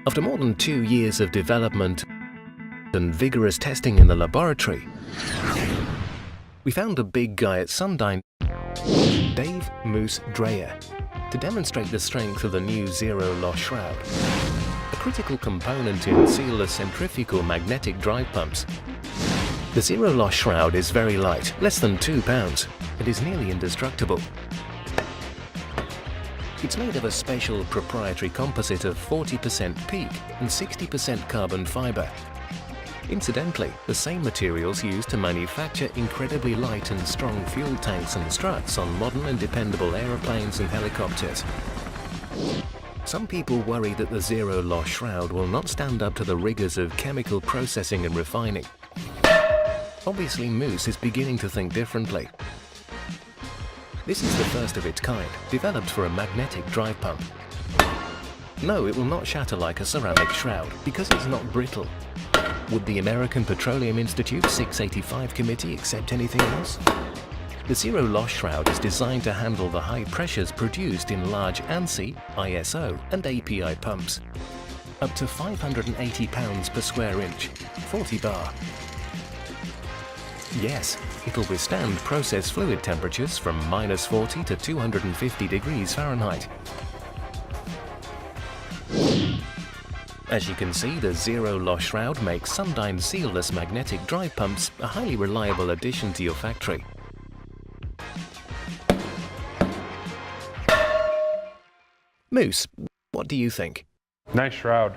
After more than 2 years of development and vigorous testing in the laboratory, we found a big guy at Sundyne, Dave "Moose" Dreyer, to demonstrate the strength of the new zero-loss shroud, a critical component in sealless centrifugal magnetic drive pumps. The zero-loss shroud is very light, less than 2 pounds. It is nearly indestructible. It's made of a special proprietary composite of 40% PEEK and 60% carbon fiber. Incidentally, the same materials used to manufacture incredibly light and strong fuel tanks and struts on modern and dependable aeroplanes and helicopters. Some people worry that the zero-loss shroud will not stand up to the rigors of chemical processing and refining. Obviously, Moose is beginning to think differently. This is the first of its kind, developed for a magnetic drive pump. No, it will not shatter like a ceramic shroud, because it's not brittle. Would the American Petroleum Institute 685 committee accept anything else? The zero-loss shroud is designed to handle the high pressures produced in large ANSI, ISO and API pumps. Up to 580 pounds per square inch, 40 bar. Yes, it'll withstand process fluid temperatures from -40 to 250 degrees Fahrenheit. As you can see, the zero-loss shroud makes Sundyne sealless magnetic drive pumps a highly reliable addition to your factory. Moose, what do you think? Nice shroud.